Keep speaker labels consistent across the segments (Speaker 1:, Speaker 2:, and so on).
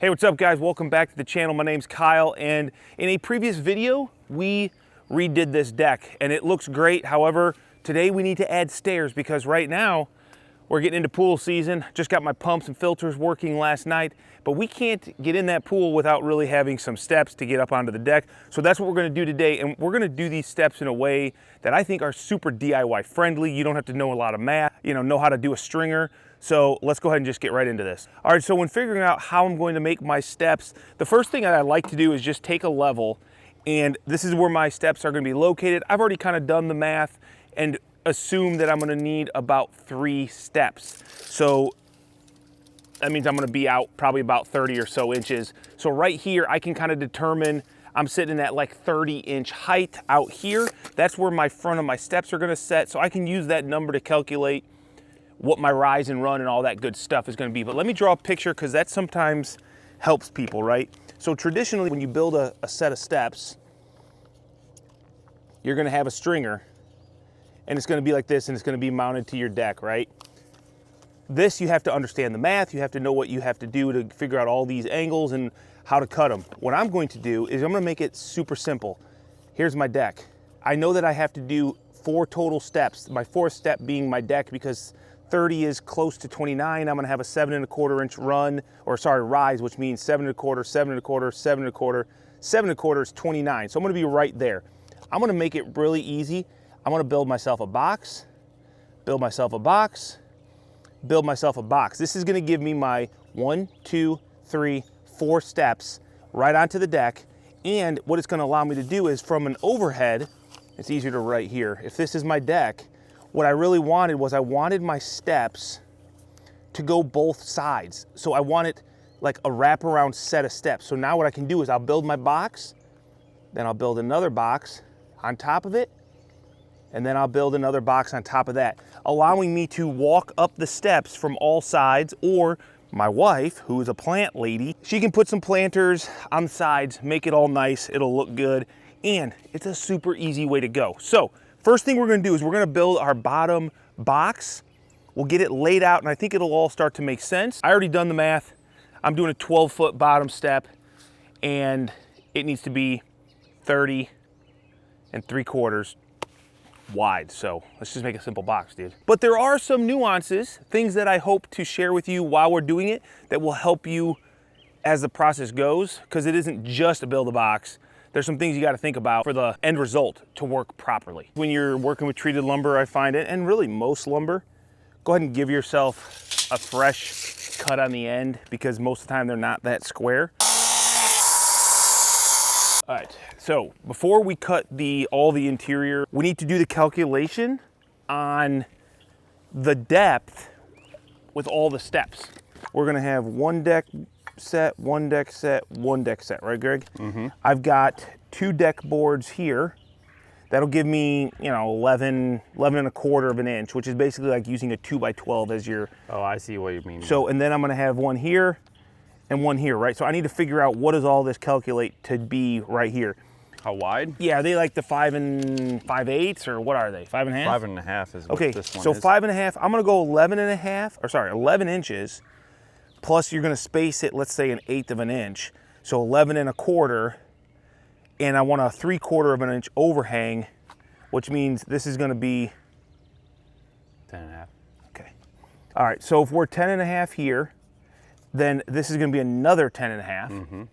Speaker 1: Hey, what's up guys? Welcome back to the channel. My name's Kyle, and in a previous video, we redid this deck and it looks great. However, today we need to add stairs because right now we're getting into pool season. Just got my pumps and filters working last night, but we can't get in that pool without really having some steps to get up onto the deck. So that's what we're gonna do today, and we're gonna do these steps in a way that I think are super DIY friendly. You don't have to know a lot of math, know how to do a stringer. So let's go ahead and just get right into this. All right, so when figuring out how I'm going to make my steps, the first thing that I like to do is just take a level, and this is where my steps are gonna be located. I've already kind of done the math and assume that I'm gonna need about 3 steps. So that means I'm gonna be out probably about 30 or so inches. So right here, I can kind of determine I'm sitting at like 30-inch height out here. That's where my front of my steps are gonna set. So I can use that number to calculate what my rise and run and all that good stuff is gonna be. But let me draw a picture because that sometimes helps people, right? So traditionally, when you build a set of steps, you're gonna have a stringer, and it's gonna be like this, and it's gonna be mounted to your deck, right? This, you have to understand the math, you have to know what you have to do to figure out all these angles and how to cut them. What I'm going to do is I'm gonna make it super simple. Here's my deck. I know that I have to do 4 total steps, my 4th step being my deck, because 30 is close to 29. I'm gonna have a 7¼ inch rise, which means 7¼ 7¼ 7¼ 7¼ is 29. So I'm gonna be right there. I'm gonna make it really easy. I'm gonna build myself a box, build myself a box, build myself a box. This is gonna give me my 1, 2, 3, 4 steps right onto the deck. And what it's gonna allow me to do is from an overhead, it's easier to write here. If this is my deck, what I really wanted was I wanted my steps to go both sides. So I wanted like a wraparound set of steps. So now what I can do is I'll build my box, then I'll build another box on top of it, and then I'll build another box on top of that, allowing me to walk up the steps from all sides. Or my wife, who is a plant lady, she can put some planters on the sides, make it all nice, it'll look good, and it's a super easy way to go. So first thing we're gonna do is we're gonna build our bottom box. We'll get it laid out, and I think it'll all start to make sense. I already done the math. I'm doing a 12-foot bottom step, and it needs to be 30 3/4 wide. So let's just make a simple box, dude. But there are some nuances, things that I hope to share with you while we're doing it that will help you as the process goes, because it isn't just to build a box. There's some things you got to think about for the end result to work properly. When you're working with treated lumber, I find it, and really most lumber, go ahead and give yourself a fresh cut on the end, because most of the time they're not that square. All right, so before we cut all the interior, we need to do the calculation on the depth with all the steps. We're gonna have 1 deck set, 1 deck set, 1 deck set, right, Greg? Mm-hmm. I've got 2 deck boards here. That'll give me, 11 1/4 of an inch, which is basically like using a 2x12 as your. Oh, I see what you mean. So, and then I'm gonna have 1 here and 1 here, right? So I need to figure out what does all this calculate to be right here.
Speaker 2: How wide?
Speaker 1: Yeah, are they like the 5 5/8 or what are they? 5 1/2?
Speaker 2: 5 1/2 is what this one is.
Speaker 1: So 5 1/2, I'm gonna go 11 inches. Plus you're gonna space it, let's say 1/8 of an inch. So 11 1/4, and I want a 3/4 of an inch overhang, which means this is gonna be
Speaker 2: 10 1/2.
Speaker 1: Okay. All right, so if we're 10 1/2 here, then this is gonna be another 10 1/2. Mm-hmm.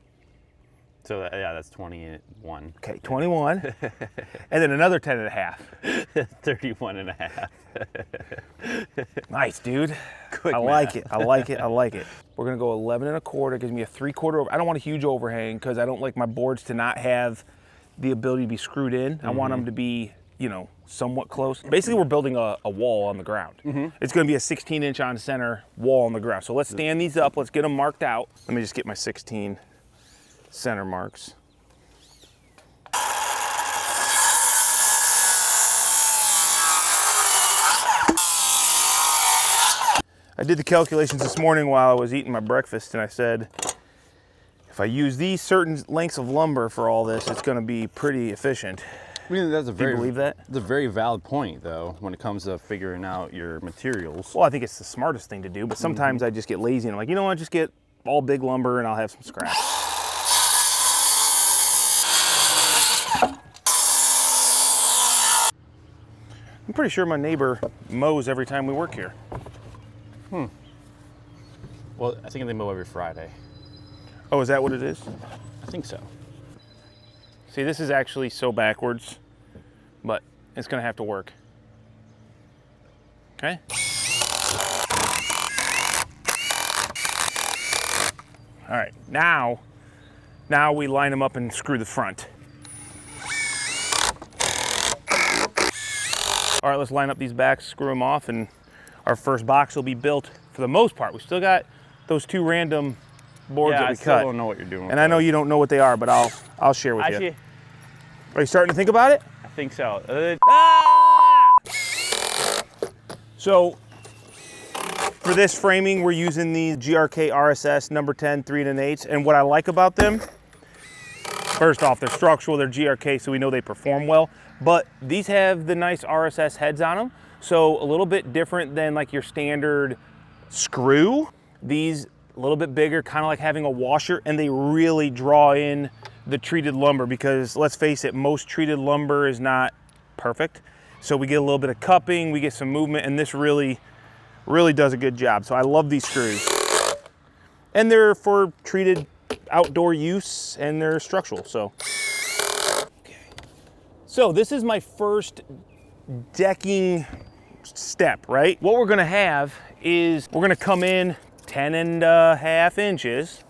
Speaker 2: So that's 21.
Speaker 1: Okay, 21, and then another 10 1/2.
Speaker 2: 31 1/2.
Speaker 1: Nice, dude.
Speaker 2: Quick
Speaker 1: I
Speaker 2: math.
Speaker 1: like it, I like it, I like it. We're gonna go 11 1/4, gives me a 3/4 over. I don't want a huge overhang because I don't like my boards to not have the ability to be screwed in. I want them to be, somewhat close. Basically, we're building a wall on the ground. Mm-hmm. It's gonna be a 16-inch on center wall on the ground. So let's stand these up, let's get them marked out. Let me just get my 16 center marks. I did the calculations this morning while I was eating my breakfast, and I said, if I use these certain lengths of lumber for all this, it's gonna be pretty efficient.
Speaker 2: I mean, that's a very,
Speaker 1: do you believe that?
Speaker 2: That's a very valid point, though, when it comes to figuring out your materials.
Speaker 1: Well, I think it's the smartest thing to do, but sometimes I just get lazy and I'm like, you know what, just get all big lumber and I'll have some scrap. I'm pretty sure my neighbor mows every time we work here.
Speaker 2: Well, I think they mow every Friday.
Speaker 1: Oh, is that what it is?
Speaker 2: I think so.
Speaker 1: See, this is actually so backwards, but it's gonna have to work. Okay? All right, now we line them up and screw the front. All right, let's line up these backs, screw them off, and our first box will be built for the most part. We still got those 2 random boards that we
Speaker 2: I
Speaker 1: cut.
Speaker 2: still don't know what you're doing.
Speaker 1: And I know you don't know what they are, but I'll share with you. Are you starting to think about it?
Speaker 2: I think so.
Speaker 1: So for this framing, we're using the GRK RSS number 10 3 1/8. And what I like about them, first off, they're structural, they're GRK, so we know they perform well. But these have the nice RSS heads on them. So a little bit different than like your standard screw. These a little bit bigger, kind of like having a washer, and they really draw in the treated lumber because let's face it, most treated lumber is not perfect. So we get a little bit of cupping, we get some movement, and this really does a good job. So I love these screws. And they're for treated outdoor use and they're structural, so. Okay. So this is my first decking step, right? What we're gonna have is we're gonna come in 10.5 inches,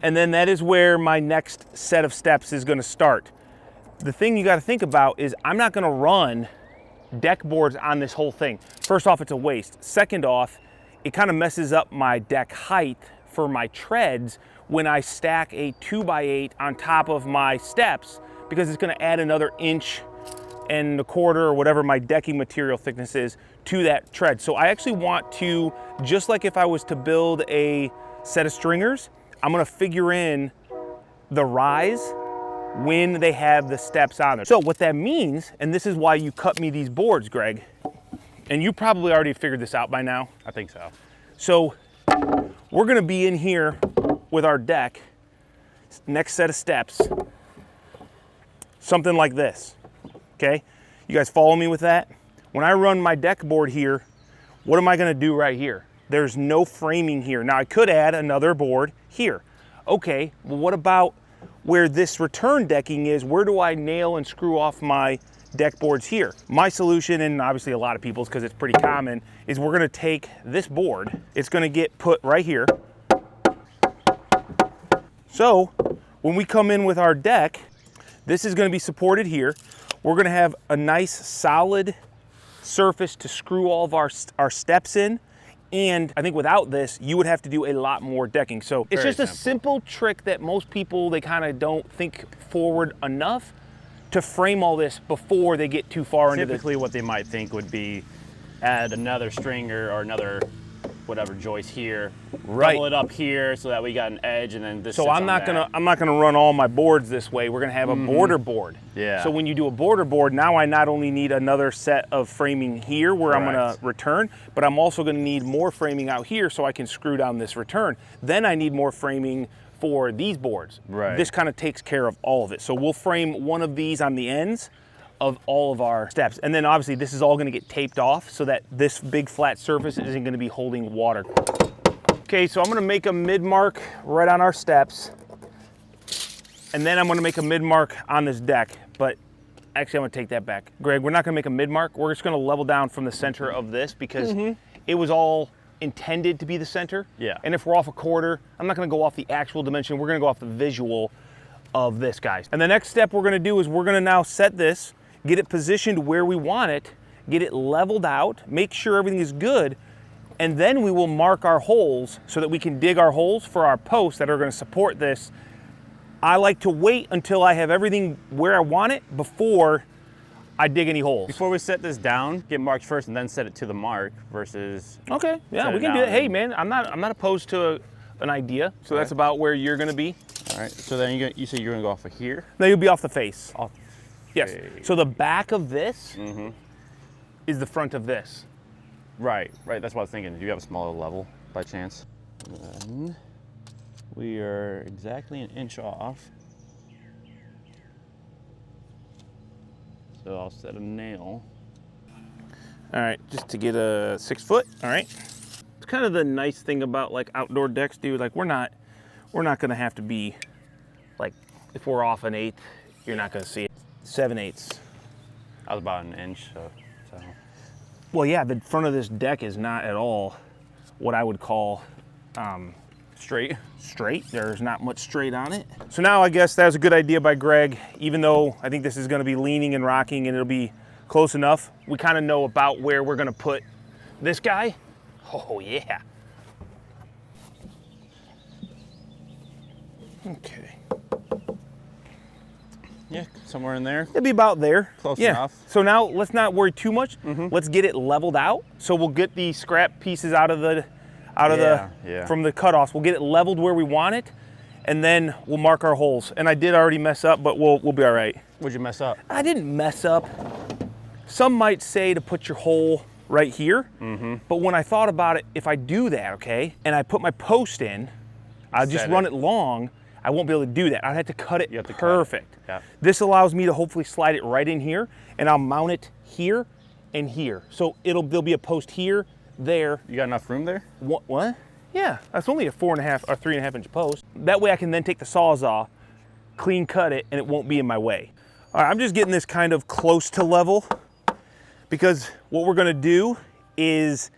Speaker 1: and then that is where my next set of steps is gonna start. The thing you gotta think about is I'm not gonna run deck boards on this whole thing. First off, it's a waste. Second off, it kind of messes up my deck height for my treads when I stack a 2x8 on top of my steps, because it's gonna add another 1.25 or whatever my decking material thickness is to that tread. So I actually want to, just like if I was to build a set of stringers, I'm gonna figure in the rise when they have the steps on there. So what that means, and this is why you cut me these boards, Greg, and you probably already figured this out by now.
Speaker 2: I think so.
Speaker 1: So we're gonna be in here with our deck, next set of steps, something like this, okay? You guys follow me with that? When I run my deck board here, what am I gonna do right here? There's no framing here. Now I could add another board here. Okay, well what about where this return decking is? Where do I nail and screw off my deck boards here? My solution, and obviously a lot of people's because it's pretty common, is we're gonna take this board, it's gonna get put right here. So when we come in with our deck, this is gonna be supported here. We're gonna have a nice solid surface to screw all of our steps in. And I think without this, you would have to do a lot more decking. So it's just a simple trick that most people, they kind of don't think forward enough to frame all this before they get too far into this.
Speaker 2: Typically what they might think would be add another stringer or another whatever joist here,
Speaker 1: Right.
Speaker 2: double it up here so that we got an edge, and then this.
Speaker 1: So
Speaker 2: sits
Speaker 1: I'm
Speaker 2: on
Speaker 1: not
Speaker 2: that.
Speaker 1: gonna run all my boards this way. We're gonna have a border board.
Speaker 2: Yeah.
Speaker 1: So when you do a border board, now I not only need another set of framing here where I'm gonna
Speaker 2: Correct.
Speaker 1: return, but I'm also gonna need more framing out here so I can screw down this return. Then I need more framing for these boards.
Speaker 2: Right.
Speaker 1: This kind of takes care of all of it. So we'll frame one of these on the ends of all of our steps. And then obviously this is all gonna get taped off so that this big flat surface isn't gonna be holding water. Okay, so I'm gonna make a mid-mark right on our steps, and then I'm gonna make a mid-mark on this deck, but actually I'm gonna take that back. Greg, we're not gonna make a mid-mark, we're just gonna level down from the center of this because it was all intended to be the center.
Speaker 2: Yeah.
Speaker 1: And if we're off a quarter, I'm not gonna go off the actual dimension, we're gonna go off the visual of this, guys. And the next step we're gonna do is we're gonna now set this, get it positioned where we want it, get it leveled out, make sure everything is good, and then we will mark our holes so that we can dig our holes for our posts that are gonna support this. I like to wait until I have everything where I want it before I dig any holes.
Speaker 2: Before we set this down, get marked first and then set it to the mark versus.
Speaker 1: Okay, yeah,
Speaker 2: set
Speaker 1: we
Speaker 2: it
Speaker 1: can do
Speaker 2: down
Speaker 1: that. Hey
Speaker 2: and-
Speaker 1: man, I'm not opposed to an idea. So that's about where you're gonna be.
Speaker 2: All right. So then you say you're gonna go off of here.
Speaker 1: Now you'll be off the face.
Speaker 2: Off.
Speaker 1: Yes.
Speaker 2: Okay.
Speaker 1: So the back of this is the front of this.
Speaker 2: Right. Right. That's what I was thinking. Do you have a smaller level by chance? We are exactly an inch off. So I'll set a nail.
Speaker 1: All right, just to get a 6 foot. All right. It's kind of the nice thing about like outdoor decks, dude. Like we're not gonna have to be like, if we're off an 1/8, you're not gonna see it. 7/8.
Speaker 2: I was about an inch, so.
Speaker 1: Well, yeah, the front of this deck is not at all what I would call
Speaker 2: Straight.
Speaker 1: There's not much straight on it. So now I guess that was a good idea by Greg, even though I think this is gonna be leaning and rocking and it'll be close enough. We kind of know about where we're gonna put this guy. Oh yeah. Okay.
Speaker 2: Yeah, somewhere in there.
Speaker 1: It'll be about there.
Speaker 2: Close
Speaker 1: yeah.
Speaker 2: enough.
Speaker 1: So now let's not worry too much. Let's get it leveled out. So we'll get the scrap pieces out of the from the cutoffs. We'll get it leveled where we want it, and then we'll mark our holes. And I did already mess up, but we'll be all right.
Speaker 2: What'd you mess up?
Speaker 1: I didn't mess up. Some might say to put your hole right here, but when I thought about it, if I do that, okay, and I put my post in, I'll just run it long, I won't be able to do that. I'd have to cut it perfect.
Speaker 2: Yeah.
Speaker 1: This allows me to hopefully slide it right in here, and I'll mount it here and here. So there'll be a post here, there.
Speaker 2: You got enough room there?
Speaker 1: What? Yeah, that's only a 4.5 or 3.5 inch post. That way I can then take the Sawzall, clean cut it, and it won't be in my way. All right, I'm just getting this kind of close to level, because what we're gonna do is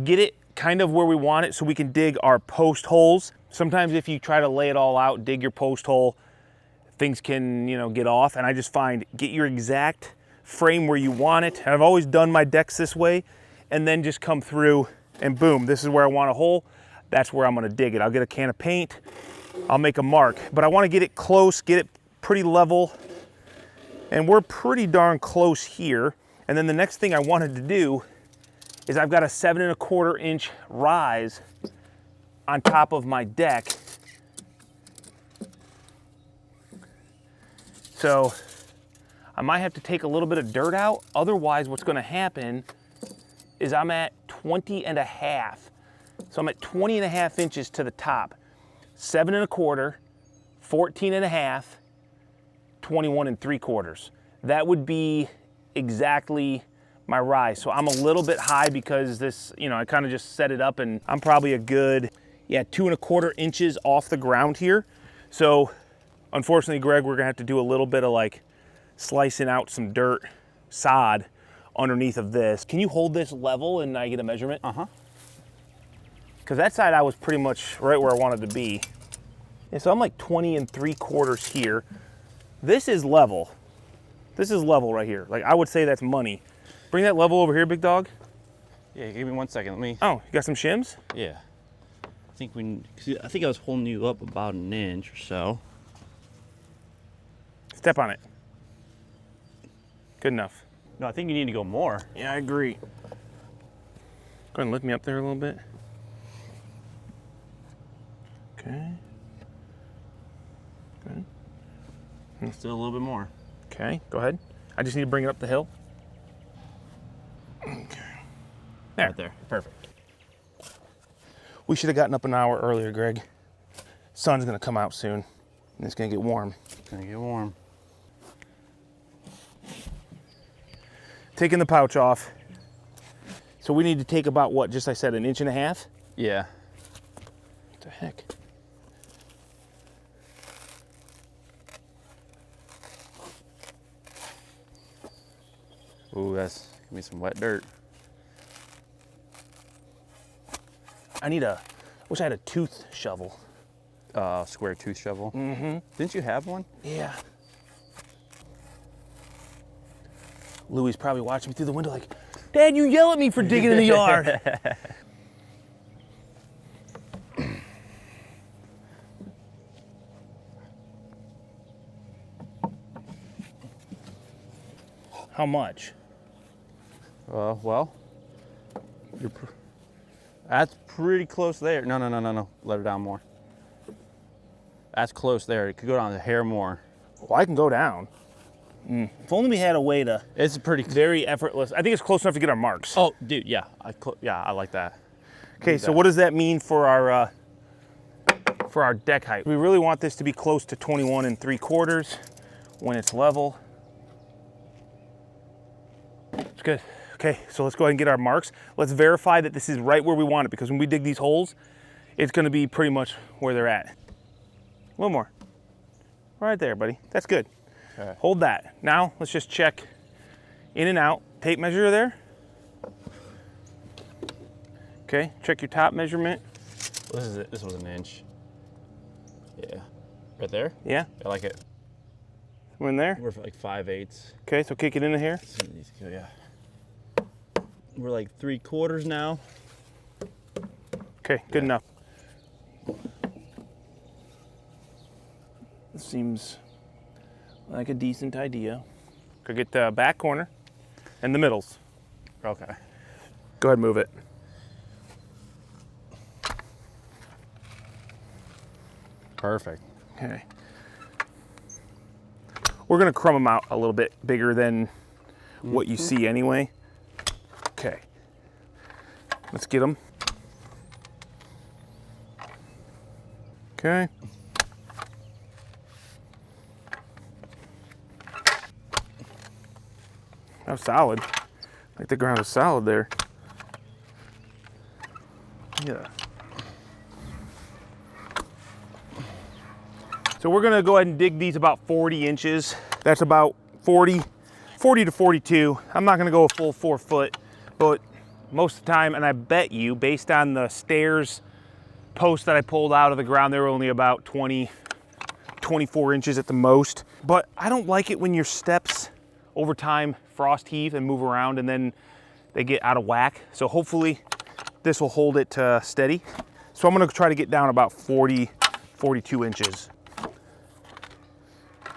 Speaker 1: get it kind of where we want it so we can dig our post holes. Sometimes if you try to lay it all out, dig your post hole, things can, get off. And I just find, get your exact frame where you want it. And I've always done my decks this way, and then just come through and boom, this is where I want a hole. That's where I'm gonna dig it. I'll get a can of paint, I'll make a mark, but I wanna get it close, get it pretty level. And we're pretty darn close here. And then the next thing I wanted to do is I've got a 7.25 inch rise on top of my deck. So I might have to take a little bit of dirt out. Otherwise, what's gonna happen is I'm at 20.5. So I'm at 20.5 inches to the top. 7.25, 14.5, 21.75. That would be exactly my rise. So I'm a little bit high because this, I kind of just set it up, and I'm probably a good, 2.25 inches off the ground here. So unfortunately, Greg, we're gonna have to do a little bit of like slicing out some dirt, sod underneath of this. Can you hold this level and I get a measurement? Because that side I was pretty much right where I wanted to be. And so I'm like 20.75 here. This is level. This is level right here. Like I would say that's money. Bring that level over here, big dog.
Speaker 2: Yeah, give me 1 second. Let me.
Speaker 1: Oh, you got some shims?
Speaker 2: Yeah. I think I was holding you up about an inch or so.
Speaker 1: Step on it. Good enough.
Speaker 2: No, I think you need to go more.
Speaker 1: Yeah, I agree. Go ahead and lift me up there a little bit. Okay. Good.
Speaker 2: Still a little bit more.
Speaker 1: Okay, go ahead. I just need to bring it up the hill. Okay. There.
Speaker 2: Right there. Perfect.
Speaker 1: We should have gotten up an hour earlier, Greg. Sun's gonna come out soon, and it's gonna get warm.
Speaker 2: It's gonna get warm.
Speaker 1: Taking the pouch off. So we need to take about what, just I said, 1.5 inches?
Speaker 2: Yeah.
Speaker 1: What the heck?
Speaker 2: Ooh, that's gonna be some wet dirt.
Speaker 1: I wish I had a tooth shovel.
Speaker 2: Square tooth shovel.
Speaker 1: Mm-hmm.
Speaker 2: Didn't you have one?
Speaker 1: Yeah. Louie's probably watching me through the window like, Dad, you yell at me for digging in the yard. How much?
Speaker 2: Well, that's pretty close there. No. Let her down more. That's close there. It could go down a hair more.
Speaker 1: Well, I can go down. If only we had a way to.
Speaker 2: It's pretty
Speaker 1: very effortless. I think it's close enough to get our marks.
Speaker 2: Oh, dude, yeah. I like that.
Speaker 1: Okay, so what does that mean for our for our deck height. We really want this to be close to 21 3/4 when it's level. It's good. Okay, so let's go ahead and get our marks. Let's verify that this is right where we want it, because when we dig these holes, it's gonna be pretty much where they're at. A little more. Right there, buddy. That's good.
Speaker 2: Okay.
Speaker 1: Hold that. Now, let's just check in and out. Tape measure there. Okay, check your top measurement.
Speaker 2: This is it. This was an inch. Yeah. Right there?
Speaker 1: Yeah,
Speaker 2: I like it.
Speaker 1: we're in there.
Speaker 2: We're like 5/8.
Speaker 1: Okay, so kick it into here.
Speaker 2: Yeah. We're like 3/4 now.
Speaker 1: Okay, good enough. Seems like a decent idea. Go get the back corner and the middles.
Speaker 2: Okay.
Speaker 1: Go ahead and move it.
Speaker 2: Perfect.
Speaker 1: Okay. We're gonna crumb them out a little bit bigger than what you see anyway. Okay. Let's get them. Okay. That was solid. Like the ground is solid there. Yeah. So we're gonna go ahead and dig these about 40 inches. That's about 40 to 42. I'm not gonna go a full 4 foot, but most of the time, and I bet you, based on the stairs posts that I pulled out of the ground, they were only about 24 inches at the most. But I don't like it when your steps over time frost heave and move around and then they get out of whack. So hopefully this will hold it steady. So I'm gonna try to get down about 42 inches.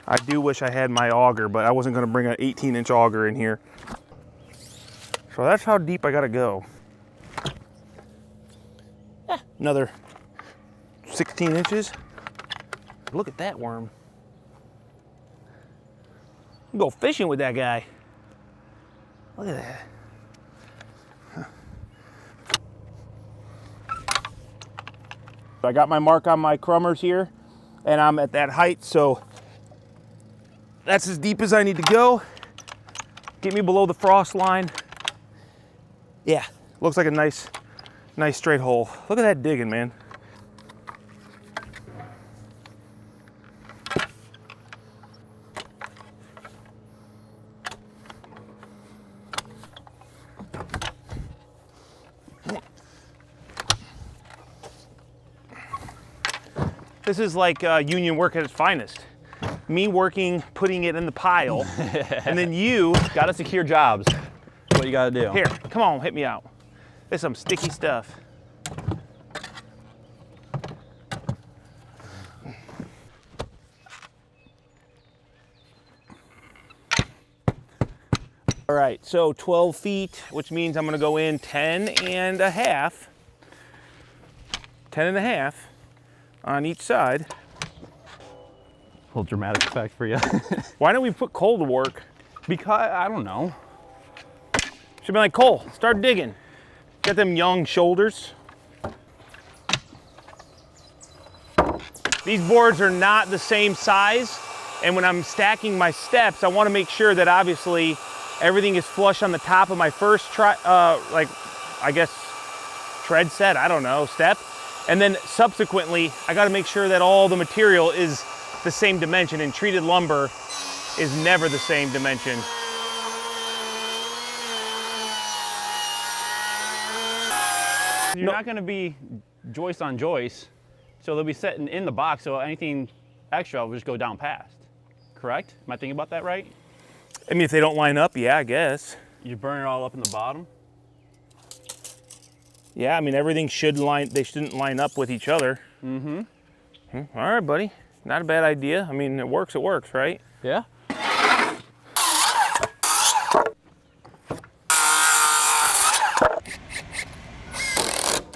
Speaker 1: I do wish I had my auger, but I wasn't gonna bring an 18-inch auger in here. So that's how deep I gotta go. Another 16 inches. Look at that worm. You go fishing with that guy. Look at that. I got my mark on my crummers here, and I'm at that height, so that's as deep as I need to go. Get me below the frost line. Yeah, looks like a nice straight hole. Look at that digging, man. This is like union work at its finest. Me working, putting it in the pile, and then you
Speaker 2: Gotta secure jobs. That's what you gotta do.
Speaker 1: here, come on, hit me out. There's some sticky stuff. All right, so 12 feet, which means I'm gonna go in 10 and a half. 10 and a half on each side.
Speaker 2: Little dramatic effect for you.
Speaker 1: Why don't we put Cole to work?
Speaker 2: Because, I don't know.
Speaker 1: Should be like, Cole, start digging. Got them young shoulders. These boards are not the same size, and when I'm stacking my steps, I want to make sure that obviously everything is flush on the top of my first tread set, I don't know, step. And then subsequently, I got to make sure that all the material is the same dimension, and treated lumber is never the same dimension.
Speaker 2: You're not gonna be joist on joist, so they'll be sitting in the box, so anything extra will just go down past. Correct? Am I thinking about that right?
Speaker 1: I mean, if they don't line up, yeah, I guess.
Speaker 2: You burn it all up in the bottom?
Speaker 1: Yeah, I mean, everything should they shouldn't line up with each other. Mm-hmm. All right, buddy. Not a bad idea. I mean, it works, right?
Speaker 2: Yeah.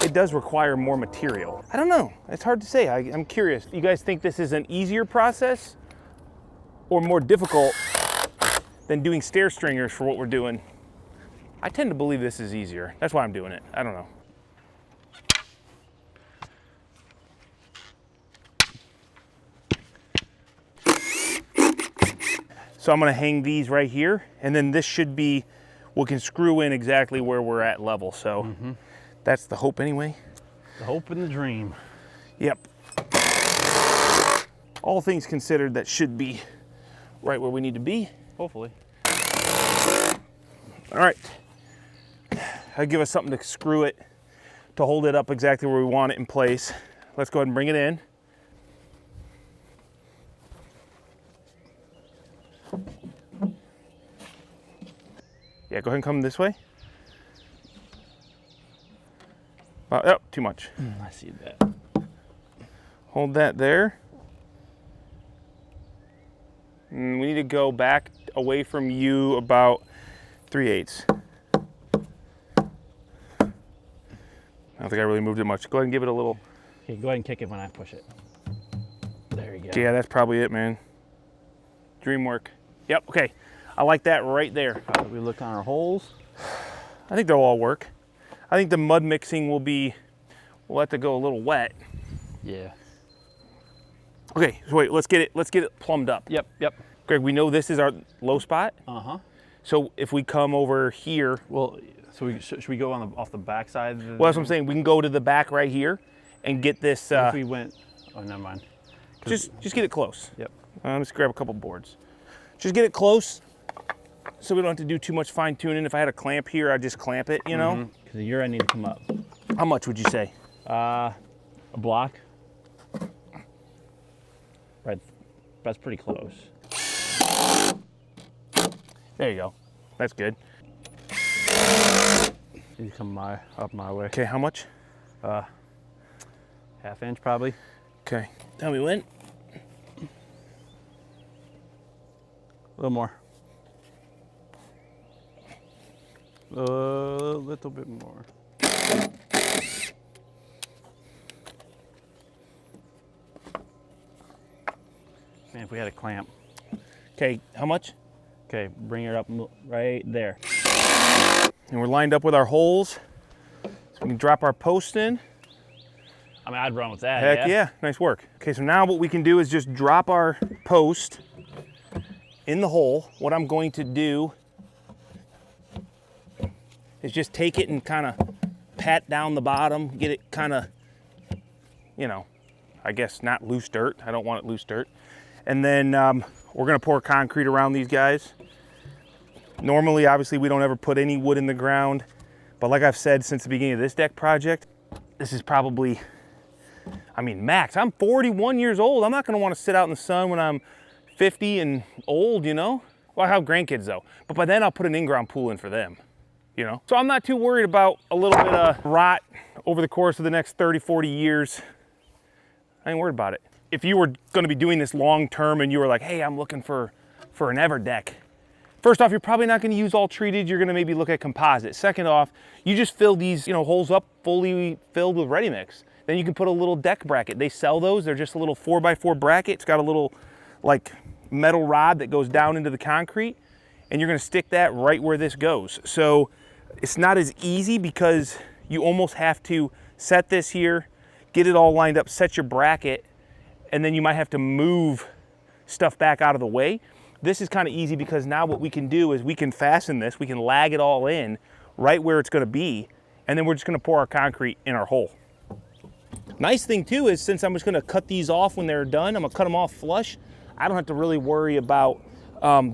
Speaker 1: It does require more material. I don't know. It's hard to say. I'm curious. You guys think this is an easier process or more difficult than doing stair stringers for what we're doing? I tend to believe this is easier. That's why I'm doing it. I don't know. So I'm gonna hang these right here, and then this should be, we can screw in exactly where we're at level. So that's the hope anyway.
Speaker 2: The hope and the dream.
Speaker 1: Yep. All things considered, that should be right where we need to be.
Speaker 2: Hopefully.
Speaker 1: All right. I'll give us something to screw it, to hold it up exactly where we want it in place. Let's go ahead and bring it in. Yeah, go ahead and come this way. Oh, too much.
Speaker 2: I see that.
Speaker 1: Hold that there. And we need to go back away from you about 3/8. I don't think I really moved it much. Go ahead and give it a little.
Speaker 2: Okay, go ahead and kick it when I push it. There you go.
Speaker 1: Yeah, that's probably it, man. Dream work. Yep, okay. I like that right there.
Speaker 2: We look on our holes.
Speaker 1: I think they'll all work. I think the mud mixing will be, we'll have to go a little wet.
Speaker 2: Yeah.
Speaker 1: Okay, so wait, let's get it plumbed up.
Speaker 2: Yep.
Speaker 1: Greg, we know this is our low spot. So if we come over here.
Speaker 2: Well, so should we go on off the back side?
Speaker 1: Well, that's what I'm saying. We can go to the back right here and get this.
Speaker 2: If we went, oh, never mind.
Speaker 1: Just get it close.
Speaker 2: Yep.
Speaker 1: Let's grab a couple boards. Just get it close so we don't have to do too much fine tuning. If I had a clamp here, I'd just clamp it, you know?
Speaker 2: Because your end need to come up.
Speaker 1: How much would you say?
Speaker 2: A block. Right. That's pretty close.
Speaker 1: There you go. That's good.
Speaker 2: You come up my way.
Speaker 1: Okay, how much?
Speaker 2: 1/2 inch probably.
Speaker 1: Okay. Tell me when.
Speaker 2: A little more. A little bit more. Man, if we had a clamp.
Speaker 1: Okay, how much?
Speaker 2: Okay, bring it up right there.
Speaker 1: And we're lined up with our holes. So we can drop our post in.
Speaker 2: I mean, I'd run with that.
Speaker 1: Heck yeah, nice work. Okay, so now what we can do is just drop our post in the hole. What I'm going to do is just take it and kind of pat down the bottom, get it kind of, you know, I guess not loose dirt. I don't want it loose dirt. And then we're gonna pour concrete around these guys. Normally, obviously, we don't ever put any wood in the ground, but like I've said since the beginning of this deck project, this is probably, I mean, max. I'm 41 years old. I'm not gonna wanna sit out in the sun when I'm 50 and old, you know? Well, I have grandkids though, but by then I'll put an in-ground pool in for them, you know? So I'm not too worried about a little bit of rot over the course of the next 30, 40 years. I ain't worried about it. If you were gonna be doing this long-term and you were like, hey, I'm looking for an ever deck. First off, you're probably not gonna use all treated. You're gonna maybe look at composite. Second off, you just fill these, you know, holes up fully filled with ready mix. Then you can put a little deck bracket. They sell those. They're just a little 4x4 bracket. It's got a little like metal rod that goes down into the concrete, and you're gonna stick that right where this goes. So it's not as easy because you almost have to set this here, get it all lined up, set your bracket, and then you might have to move stuff back out of the way. This is kind of easy because now what we can do is we can fasten this, we can lag it all in right where it's gonna be, and then we're just gonna pour our concrete in our hole. Nice thing too is since I'm just gonna cut these off when they're done, I'm gonna cut them off flush, I don't have to really worry about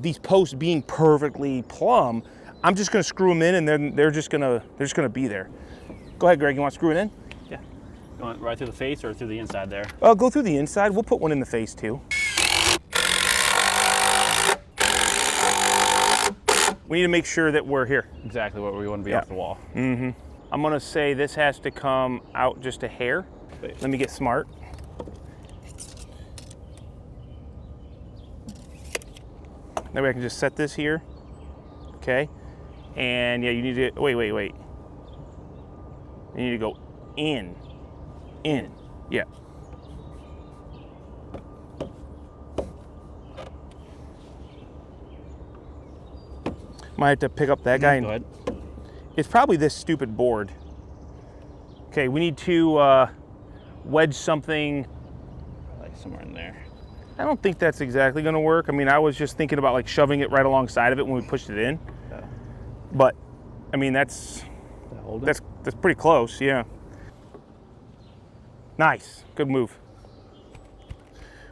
Speaker 1: these posts being perfectly plumb. I'm just gonna screw them in and then they're just gonna be there. Go ahead, Greg, you wanna screw it in?
Speaker 2: Yeah. Going right through the face or through the inside there?
Speaker 1: Go through the inside. We'll put one in the face too. We need to make sure that we're here.
Speaker 2: Exactly where we want to be off the wall.
Speaker 1: I'm gonna say this has to come out just a hair. Let me get smart. That way I can just set this here, okay? And yeah, you need to, wait. You need to go in, yeah. Might have to pick up that guy.
Speaker 2: Go ahead.
Speaker 1: It's probably this stupid board. Okay, we need to wedge something.
Speaker 2: Like somewhere in there.
Speaker 1: I don't think that's exactly gonna work. I mean, I was just thinking about like shoving it right alongside of it when we pushed it in.
Speaker 2: Yeah.
Speaker 1: But, I mean, that's pretty close, yeah. Nice, good move.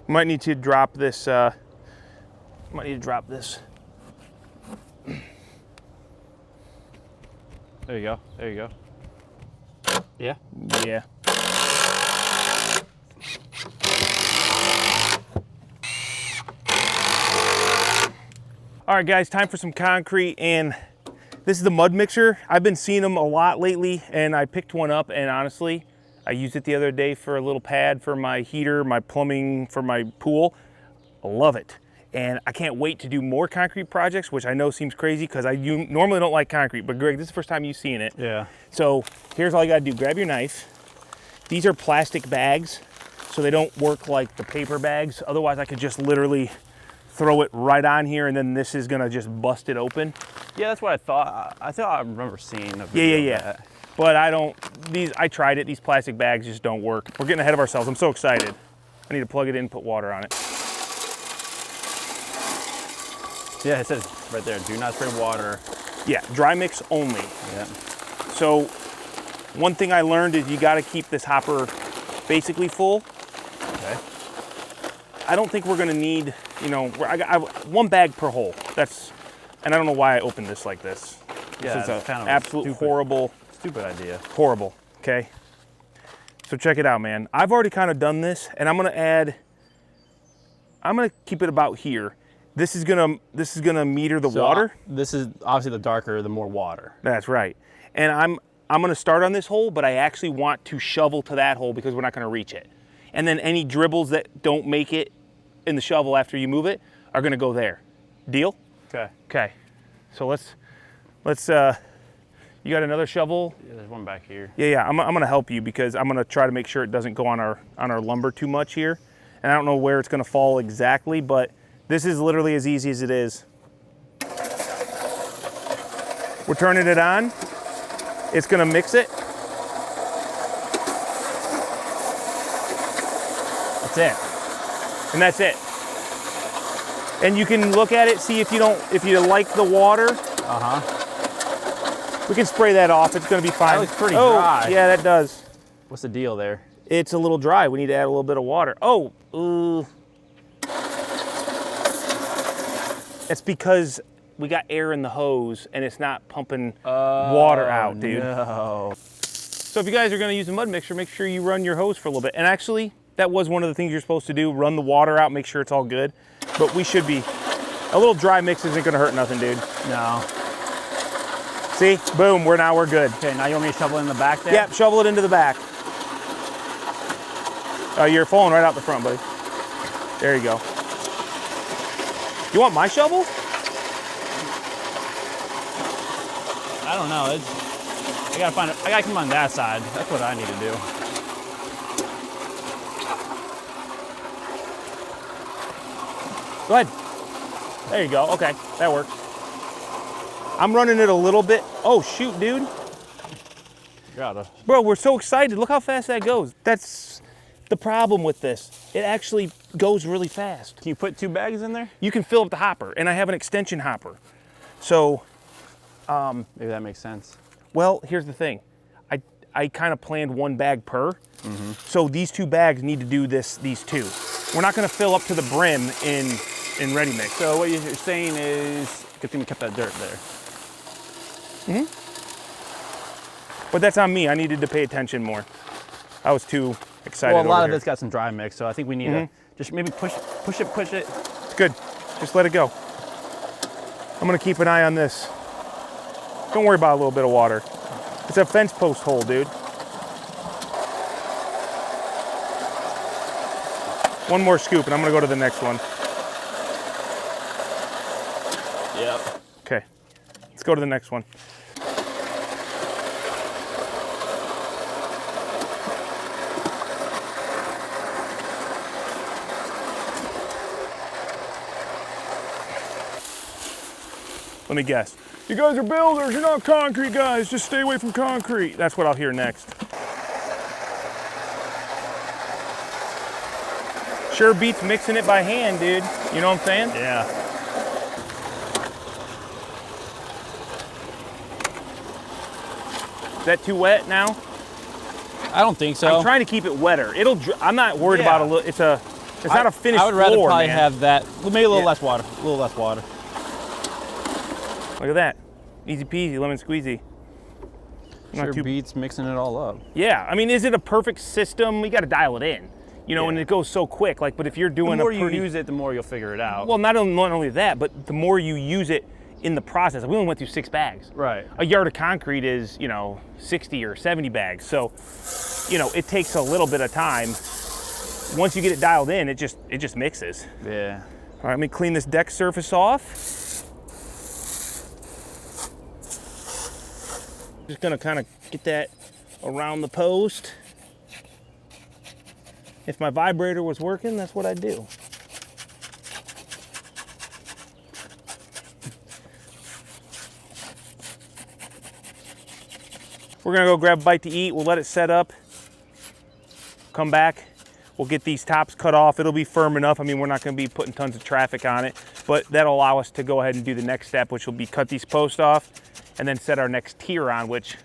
Speaker 1: Might need to drop this, There
Speaker 2: you go, there you go. Yeah?
Speaker 1: Yeah. All right, guys, time for some concrete, and this is the mud mixer. I've been seeing them a lot lately, and I picked one up, and honestly, I used it the other day for a little pad for my heater, my plumbing for my pool. I love it. And I can't wait to do more concrete projects, which I know seems crazy because you normally don't like concrete, but Greg, this is the first time you've seen it.
Speaker 2: Yeah.
Speaker 1: So here's all you gotta do. Grab your knife. These are plastic bags, so they don't work like the paper bags. Otherwise, I could just literally throw it right on here, and then this is gonna just bust it open.
Speaker 2: Yeah, that's what I thought. I thought I remember seeing a video of that.
Speaker 1: But I tried it. These plastic bags just don't work. We're getting ahead of ourselves. I'm so excited. I need to plug it in, put water on it.
Speaker 2: Yeah, it says right there, do not spray water.
Speaker 1: Yeah, dry mix only.
Speaker 2: Yeah.
Speaker 1: So one thing I learned is you gotta keep this hopper basically full.
Speaker 2: Okay.
Speaker 1: I don't think we're gonna need, I got 1 bag per hole. And I don't know why I opened this like this.
Speaker 2: Yeah,
Speaker 1: This is
Speaker 2: it's kind of
Speaker 1: absolute horrible.
Speaker 2: Stupid idea.
Speaker 1: Horrible, okay? So check it out, man. I've already kind of done this, and I'm gonna keep it about here. This is gonna meter the water.
Speaker 2: This is obviously the darker, the more water.
Speaker 1: That's right. And I'm gonna start on this hole, but I actually want to shovel to that hole because we're not gonna reach it. And then any dribbles that don't make it in the shovel after you move it are gonna go there. Deal?
Speaker 2: Okay.
Speaker 1: Okay. So let's you got another shovel?
Speaker 2: Yeah, there's one back here.
Speaker 1: Yeah, I'm gonna help you because I'm gonna try to make sure it doesn't go on our lumber too much here. And I don't know where it's gonna fall exactly, but this is literally as easy as it is. We're turning it on. It's gonna mix it. That's it. And that's it. And you can look at it, see if you like the water. We can spray that off, it's gonna be fine.
Speaker 2: That looks pretty dry.
Speaker 1: Yeah, that does.
Speaker 2: What's the deal there?
Speaker 1: It's a little dry, we need to add a little bit of water. It's because we got air in the hose and it's not pumping water out, dude.
Speaker 2: No.
Speaker 1: So if you guys are gonna use a mud mixer, make sure you run your hose for a little bit. And actually, that was one of the things you're supposed to do, run the water out, make sure it's all good. But we should be, a little dry mix isn't gonna hurt nothing, dude.
Speaker 2: No.
Speaker 1: See, boom, now we're good.
Speaker 2: Okay, now you want me to shovel in the back there?
Speaker 1: Yep, shovel it into the back. Oh, you're falling right out the front, buddy. There you go. You want my shovel?
Speaker 2: I don't know. I gotta come on that side. That's what I need to do.
Speaker 1: Go ahead. There you go. Okay, that works. I'm running it a little bit. Oh, shoot, dude. Bro, we're so excited. Look how fast that goes. That's the problem with this. It actually goes really fast.
Speaker 2: Can you put 2 bags in there?
Speaker 1: You can fill up the hopper, and I have an extension hopper. So,
Speaker 2: maybe that makes sense.
Speaker 1: well, here's the thing. I kind of planned 1 bag per. So these 2 bags need to do these 2. We're not gonna fill up to the brim in ready mix.
Speaker 2: So what you're saying is, good thing we kept that dirt there.
Speaker 1: But that's on me. I needed to pay attention more. I was too excited.
Speaker 2: Well, a lot
Speaker 1: over
Speaker 2: of
Speaker 1: here.
Speaker 2: it's got some dry mix, so I think we need to just maybe push it.
Speaker 1: Good. Just let it go. I'm gonna keep an eye on this. Don't worry about a little bit of water. It's a fence post hole, dude. One more scoop and I'm gonna go to the next one.
Speaker 2: Yep.
Speaker 1: Okay, let's go to the next one. Let me guess. You guys are builders, you're not concrete guys. Just stay away from concrete. That's what I'll hear next. Sure beats mixing it by hand, dude. You know what I'm saying?
Speaker 2: Yeah.
Speaker 1: Is that too wet now?
Speaker 2: I don't think so.
Speaker 1: I'm trying to keep it wetter. I'm not worried about a little. It's not a finished
Speaker 2: I would rather
Speaker 1: floor,
Speaker 2: probably
Speaker 1: man.
Speaker 2: have that. Maybe a little less water. A little less water.
Speaker 1: Look at that. Easy peasy, lemon squeezy.
Speaker 2: Sure beats mixing it all up.
Speaker 1: Yeah, I mean, is it a perfect system? We got to dial it in, you know, and it goes so quick. Like, but if you're doing
Speaker 2: the more you use it, the more you'll figure it out.
Speaker 1: Well, not only that, but the more you use it in the process. We only went through 6 bags.
Speaker 2: Right.
Speaker 1: A yard of concrete is, 60 or 70 bags. So, it takes a little bit of time. Once you get it dialed in, it just mixes.
Speaker 2: Yeah.
Speaker 1: All right, let me clean this deck surface off. Just gonna kind of get that around the post. If my vibrator was working, that's what I'd do. We're gonna go grab a bite to eat. We'll let it set up. Come back. We'll get these tops cut off. It'll be firm enough. I mean, we're not gonna be putting tons of traffic on it, but that'll allow us to go ahead and do the next step, which will be cut these posts off and then set our next tier on, which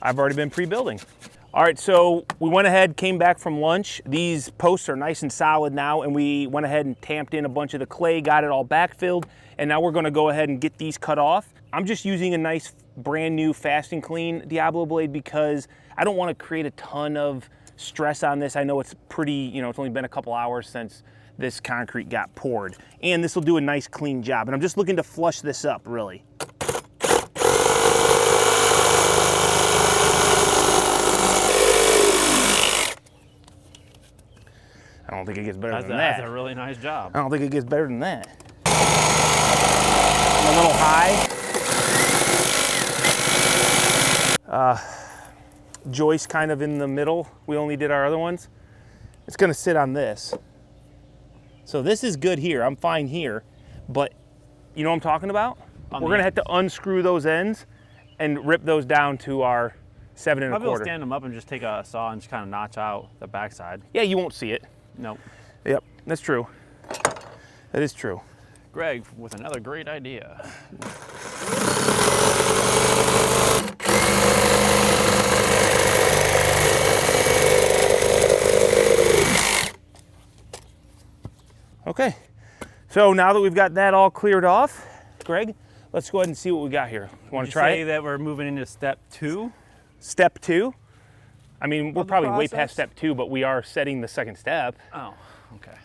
Speaker 1: I've already been pre-building. All right, so we went ahead, came back from lunch. These posts are nice and solid now, and we went ahead and tamped in a bunch of the clay, got it all backfilled, and now we're gonna go ahead and get these cut off. I'm just using a nice brand new fast and clean Diablo blade because I don't wanna create a ton of stress on this. I know it's pretty, it's only been a couple hours since this concrete got poured, and this will do a nice clean job. And I'm just looking to flush this up, really. I don't think it gets better than that.
Speaker 2: That's a really nice job.
Speaker 1: I don't think it gets better than that. I'm a little high. Joist kind of in the middle. We only did our other ones. It's gonna sit on this. So this is good here. I'm fine here, but you know what I'm talking about? We're gonna have to unscrew those ends and rip those down to our 7 1/4.
Speaker 2: Maybe we'll stand them up and just take a saw and just kind of notch out the backside.
Speaker 1: Yeah, you won't see it.
Speaker 2: Nope.
Speaker 1: Yep, that's true. That is true.
Speaker 2: Greg with another great idea.
Speaker 1: Okay, so now that we've got that all cleared off, Greg, let's go ahead and see what we got here. Want to try
Speaker 2: say
Speaker 1: it?
Speaker 2: that we're moving into step 2?
Speaker 1: Step 2? I mean, we're probably way
Speaker 2: process?
Speaker 1: past step 2, but we are setting the second step.
Speaker 2: Oh, okay.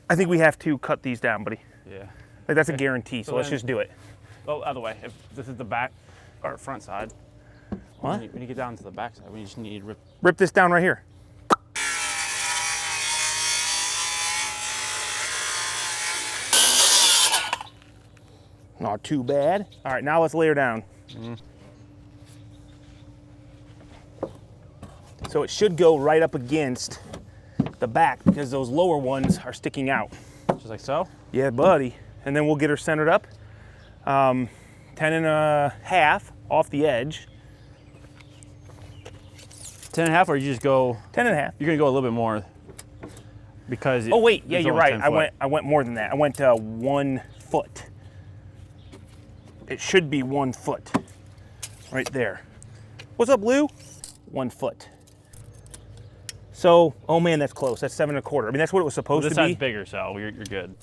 Speaker 1: I think we have to cut these down, buddy.
Speaker 2: Yeah.
Speaker 1: Like, that's a guarantee, so let's just do it.
Speaker 2: Oh, other way. If this is the back or front side.
Speaker 1: What?
Speaker 2: When you get down to the back side, we just need to
Speaker 1: Rip this down right here. Not too bad. All right, now let's lay her down. So it should go right up against the back because those lower ones are sticking out.
Speaker 2: just like so.
Speaker 1: Yeah, buddy. And then we'll get her centered up. 10 1/2 off the edge.
Speaker 2: 10 1/2, or you just go
Speaker 1: 10 1/2.
Speaker 2: You're gonna go a little bit more because.
Speaker 1: Oh wait, yeah,
Speaker 2: it's
Speaker 1: you're
Speaker 2: only
Speaker 1: right.
Speaker 2: 10 foot.
Speaker 1: I went more than that. I went 1 foot. It should be 1 foot, right there. What's up, Lou? 1 foot. So, oh man, that's close. That's 7 1/4. I mean, that's what it was supposed
Speaker 2: This
Speaker 1: to be.
Speaker 2: side's bigger, so you're good.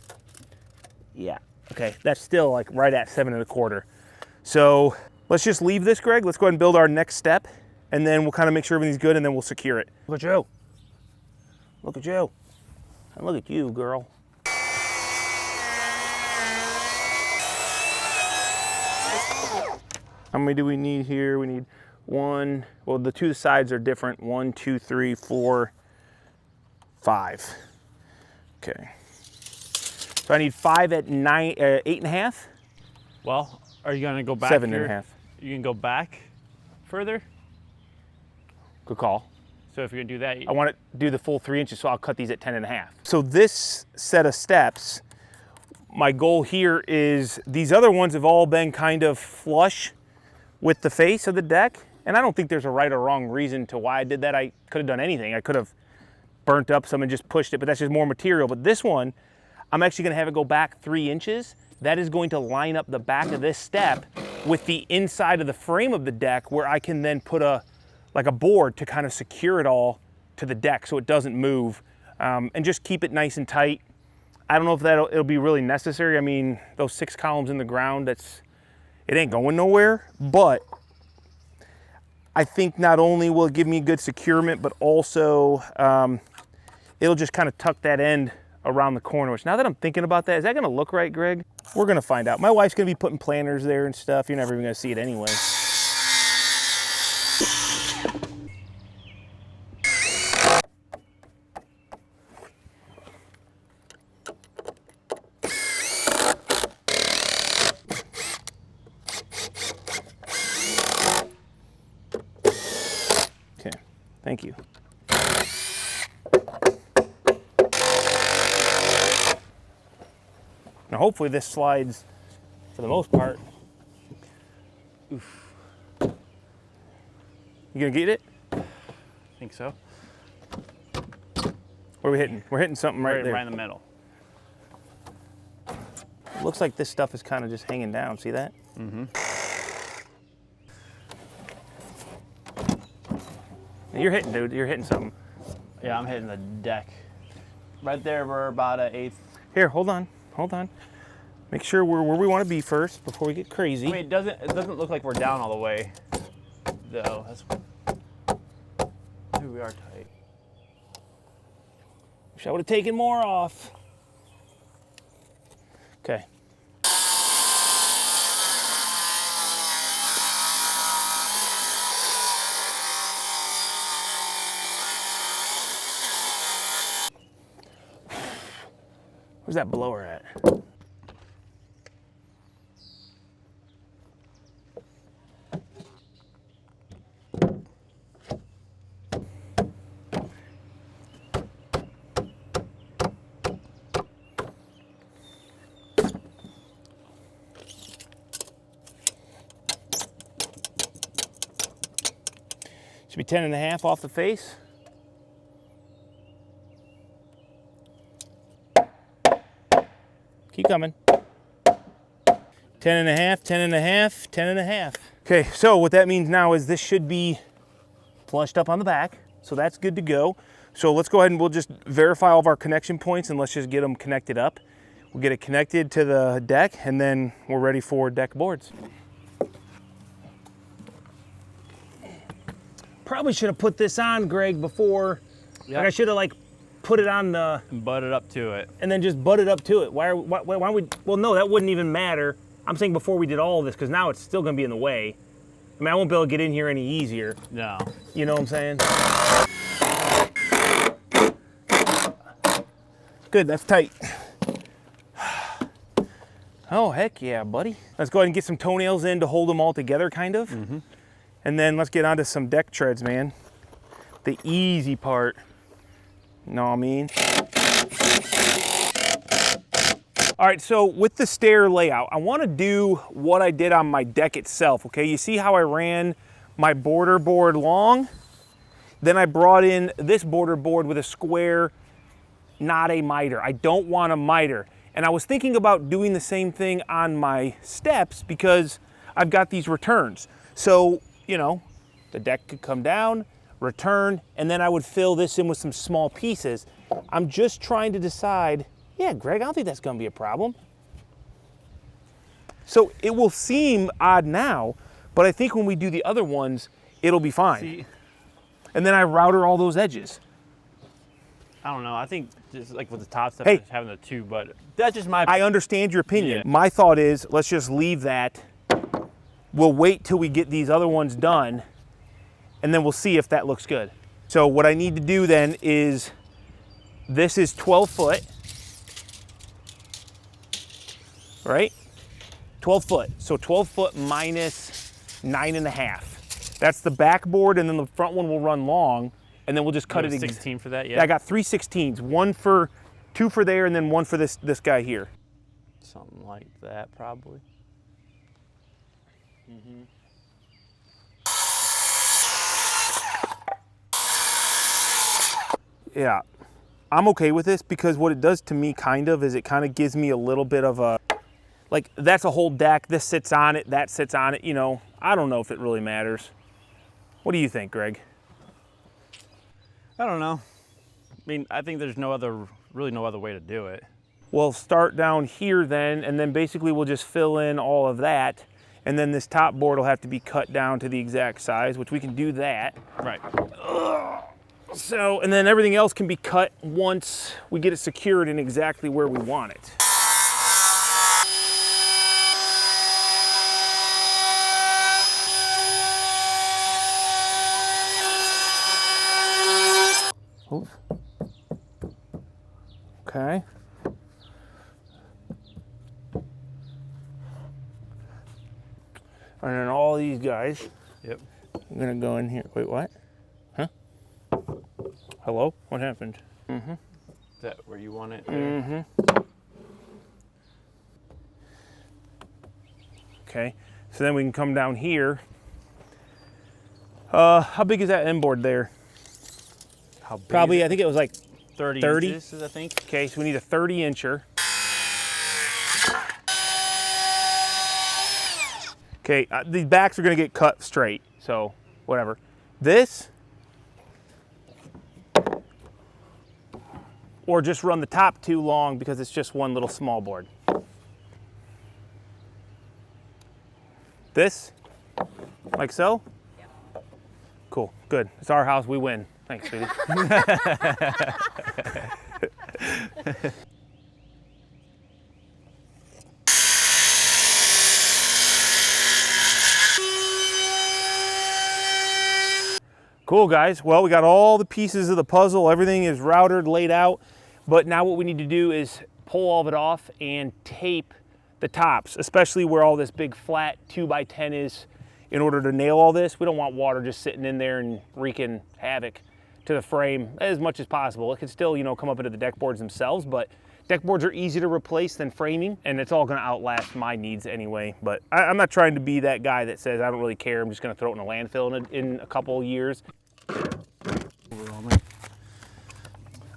Speaker 1: Yeah. Okay, that's still like right at 7 1/4. So let's just leave this, Greg. Let's go ahead and build our next step, and then we'll kind of make sure everything's good, and then we'll secure it. Look at you. Look at you. And look at you, girl. How many do we need here? We need 1. Well, the 2 sides are different. 1, 2, 3, 4, 5. Okay. So I need 5 at 8 1/2.
Speaker 2: Well, are you gonna go back?
Speaker 1: 7
Speaker 2: here?
Speaker 1: 1/2.
Speaker 2: You can go back further.
Speaker 1: Good call.
Speaker 2: So if you're gonna do that,
Speaker 1: I want to do the full 3 inches, so I'll cut these at 10 1/2. So this set of steps, my goal here is these other ones have all been kind of flush with the face of the deck, And I don't think there's a right or wrong reason to why I did that. I could have done anything. I could have burnt up some and just pushed it, but that's just more material. But this one, I'm actually gonna have it go back 3 inches. That is going to line up the back of this step with the inside of the frame of the deck, where I can then put like a board to kind of secure it all to the deck so it doesn't move, and just keep it nice and tight. I don't know if it'll be really necessary. I mean, those 6 columns in the ground, it ain't going nowhere, but I think not only will it give me good securement, but also it'll just kind of tuck that end around the corner, which now that I'm thinking about that, is that gonna look right, Greg? We're gonna find out. My wife's gonna be putting planters there and stuff. You're never even gonna see it anyway. Okay, thank you. Now hopefully this slides for the most part.
Speaker 2: Oof.
Speaker 1: You gonna get it?
Speaker 2: I think so.
Speaker 1: Where are we hitting? We're hitting something right there.
Speaker 2: Right in the middle.
Speaker 1: It looks like this stuff is kind of just hanging down. See that?
Speaker 2: Mm-hmm.
Speaker 1: You're hitting, dude. You're hitting something.
Speaker 2: Yeah, I'm hitting the deck. Right there, we're about an 1/8.
Speaker 1: Here, hold on. Hold on. Make sure we're where we want to be first before we get crazy.
Speaker 2: I mean, it doesn't look like we're down all the way, though. Dude, we are tight.
Speaker 1: Wish I would have taken more off. Okay. Where's that blower at? Should be 10.5 off the face. Keep coming. 10.5, 10.5, 10.5. Okay, so what that means now is this should be flushed up on the back. So that's good to go. So let's go ahead and we'll just verify all of our connection points and let's just get them connected up. We'll get it connected to the deck and then we're ready for deck boards. Probably should have put this on, Greg, before.
Speaker 2: Yeah.
Speaker 1: Like I should have like put it on the
Speaker 2: And butt it up to it.
Speaker 1: and then just butt it up to it. Why would, well, no, that wouldn't even matter. I'm saying before we did all of this, because now it's still gonna be in the way. I mean, I won't be able to get in here any easier.
Speaker 2: No.
Speaker 1: You know what I'm saying? Good, that's tight. Oh, heck yeah, buddy. Let's go ahead and get some toenails in to hold them all together, kind of.
Speaker 2: Mm-hmm.
Speaker 1: And then let's get onto some deck treads, man. The easy part. Know what I mean? All right, so with the stair layout, I wanna do what I did on my deck itself, okay? You see how I ran my border board long? Then I brought in this border board with a square, not a miter. I don't want a miter. And I was thinking about doing the same thing on my steps because I've got these returns. So, you know, the deck could come down, return, and then I would fill this in with some small pieces. I'm just trying to decide, yeah, Greg, I don't think that's gonna be a problem. So it will seem odd now, but I think when we do the other ones, it'll be fine.
Speaker 2: See,
Speaker 1: And then I router all those edges.
Speaker 2: I don't know. I think just like with the top stuff,
Speaker 1: Hey.
Speaker 2: just having the two, but that's just my.
Speaker 1: I understand your opinion.
Speaker 2: Yeah.
Speaker 1: My thought is, let's just leave that. We'll wait till we get these other ones done, and then we'll see if that looks good. So what I need to do then is, this is 12 foot, right? 12 foot, so 12 foot minus 9.5. That's the backboard, and then the front one will run long, and then we'll just cut it.
Speaker 2: 16 for that, yeah.
Speaker 1: Yeah, I got 3 16s, two for there, and then one for this guy here.
Speaker 2: Something like that, probably.
Speaker 1: Yeah, I'm okay with this because what it does to me kind of is it kind of gives me a little bit of a, like that's a whole deck, this sits on it, that sits on it, you know. I don't know if it really matters. What do you think, Greg?
Speaker 2: I don't know. I mean, I think there's really no other way to do it.
Speaker 1: We'll start down here then, and then basically we'll just fill in all of that, and then this top board will have to be cut down to the exact size, which we can do that.
Speaker 2: Right.
Speaker 1: So, and then everything else can be cut once we get it secured in exactly where we want it. Oof. Okay. And then all these guys.
Speaker 2: Yep.
Speaker 1: I'm gonna go in here. Wait, what? Huh? Hello? What happened? Mm-hmm.
Speaker 2: Is that where you want it?
Speaker 1: Mm-hmm. Okay. So then we can come down here. How big is that end board there?
Speaker 2: How big?
Speaker 1: Probably, I think it was like
Speaker 2: 30
Speaker 1: 30
Speaker 2: inches, I think.
Speaker 1: Okay, so we need a 30-incher. Okay, these backs are gonna get cut straight, so whatever. This, or just run the top too long because it's just one little small board. This, like so? Yeah. Cool, good. It's our house, we win. Thanks, sweetie. Cool, guys. Well, we got all the pieces of the puzzle. Everything is routed, laid out. But now what we need to do is pull all of it off and tape the tops, especially where all this big flat 2x10 is, in order to nail all this. We don't want water just sitting in there and wreaking havoc to the frame as much as possible. It can still, you know, come up into the deck boards themselves, but deck boards are easier to replace than framing, and it's all gonna outlast my needs anyway. But I'm not trying to be that guy that says, I don't really care, I'm just gonna throw it in a landfill in a couple of years.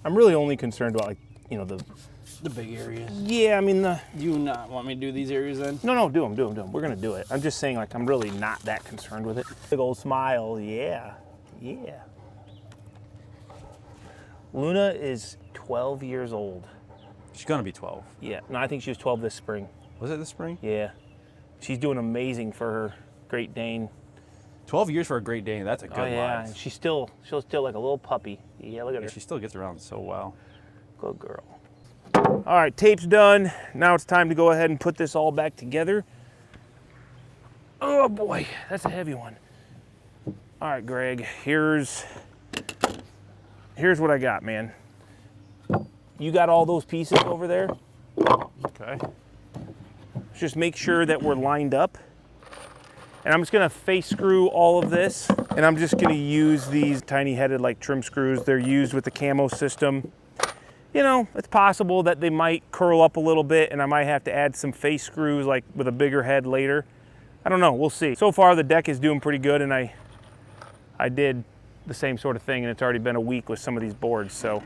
Speaker 1: I'm really only concerned about, like, you know,
Speaker 2: The big areas.
Speaker 1: yeah, I mean,
Speaker 2: You not want me to do these areas then?
Speaker 1: no, do them. We're gonna do it. I'm just saying, like, I'm really not that concerned with it. Big old smile, yeah. Luna is 12 years old.
Speaker 2: She's gonna be 12.
Speaker 1: Yeah, no, I think she was 12 this spring.
Speaker 2: Was it this spring?
Speaker 1: Yeah, she's doing amazing for her Great Dane.
Speaker 2: 12 years for a Great Dane, that's a good
Speaker 1: Yeah,
Speaker 2: life.
Speaker 1: and she's still like a little puppy. Yeah, look at her.
Speaker 2: She still gets around so well.
Speaker 1: Good girl. All right, tape's done. Now it's time to go ahead and put this all back together. Oh boy, that's a heavy one. All right, Greg, here's what I got, man. You got all those pieces over there?
Speaker 2: Okay.
Speaker 1: Just make sure that we're lined up. And I'm just gonna face screw all of this, and I'm just gonna use these tiny headed like trim screws. They're used with the camo system. You know, it's possible that they might curl up a little bit and I might have to add some face screws like with a bigger head later. I don't know, we'll see. So far the deck is doing pretty good, and I did the same sort of thing, and it's already been a week with some of these boards, so.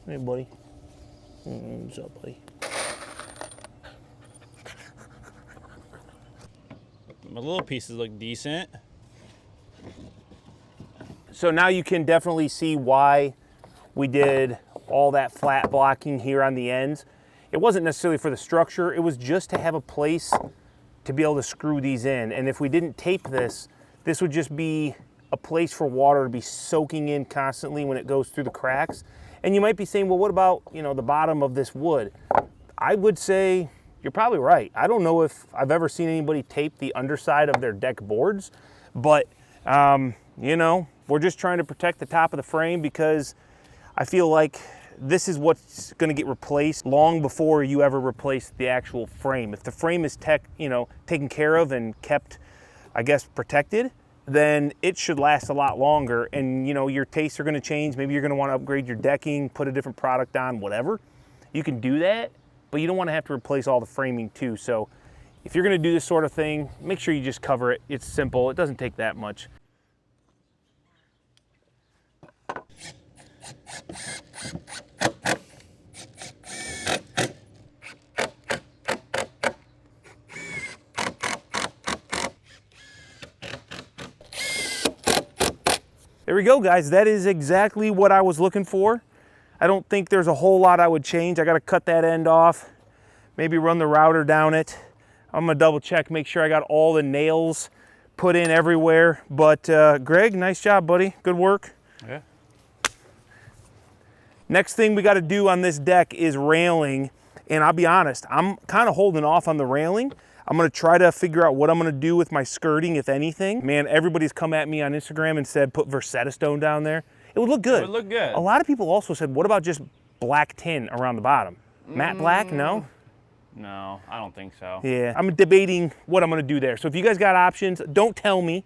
Speaker 1: Hey, buddy. What's up, buddy?
Speaker 2: My little pieces look decent.
Speaker 1: So now you can definitely see why we did all that flat blocking here on the ends. It wasn't necessarily for the structure, it was just to have a place to be able to screw these in. And if we didn't tape this, this would just be a place for water to be soaking in constantly when it goes through the cracks. And you might be saying, well, what about, you know, the bottom of this wood? I would say you're probably right. I don't know if I've ever seen anybody tape the underside of their deck boards, but you know, we're just trying to protect the top of the frame because I feel like this is what's gonna get replaced long before you ever replace the actual frame. If the frame is taken care of and kept, I guess, protected, then it should last a lot longer. And you know, your tastes are gonna change. Maybe you're gonna wanna upgrade your decking, put a different product on, whatever. You can do that, but you don't want to have to replace all the framing too. So if you're going to do this sort of thing, make sure you just cover it. It's simple. It doesn't take that much. There we go, guys. That is exactly what I was looking for. I don't think there's a whole lot I would change. I got to cut that end off, maybe run the router down it. I'm gonna double check, make sure I got all the nails put in everywhere. But Greg, nice job, buddy. Good work.
Speaker 2: Yeah.
Speaker 1: Next thing we got to do on this deck is railing. And I'll be honest, I'm kind of holding off on the railing. I'm gonna try to figure out what I'm gonna do with my skirting, if anything. Man, everybody's come at me on Instagram and said put Versetta stone down there. It would look good.
Speaker 2: It would look good.
Speaker 1: A lot of people also said, what about just black tin around the bottom? Matte black, no?
Speaker 2: No, I don't think so.
Speaker 1: Yeah, I'm debating what I'm gonna do there. So if you guys got options, don't tell me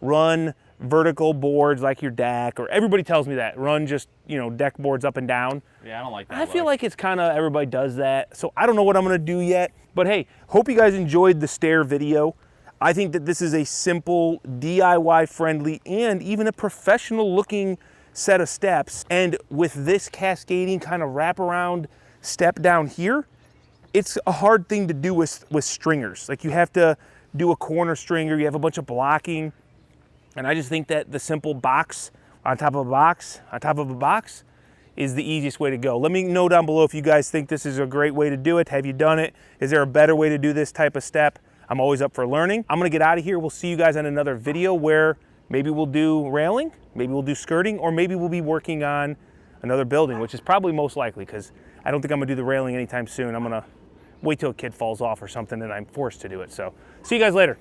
Speaker 1: run vertical boards like your deck, or everybody tells me that. Run just, you know, deck boards up and down.
Speaker 2: Yeah, I don't like that.
Speaker 1: I feel like it's kind of, everybody does that. So I don't know what I'm gonna do yet. But hey, hope you guys enjoyed the stair video. I think that this is a simple, DIY friendly, and even a professional looking set of steps. And with this cascading kind of wraparound step down here, it's a hard thing to do with stringers. Like you have to do a corner stringer, you have a bunch of blocking. And I just think that the simple box on top of a box on top of a box is the easiest way to go. Let me know down below if you guys think this is a great way to do it. Have you done it? Is there a better way to do this type of step? I'm always up for learning. I'm gonna get out of here. We'll see you guys on another video where maybe we'll do railing, maybe we'll do skirting, or maybe we'll be working on another building, which is probably most likely, because I don't think I'm gonna do the railing anytime soon. I'm gonna wait till a kid falls off or something and I'm forced to do it. So see you guys later.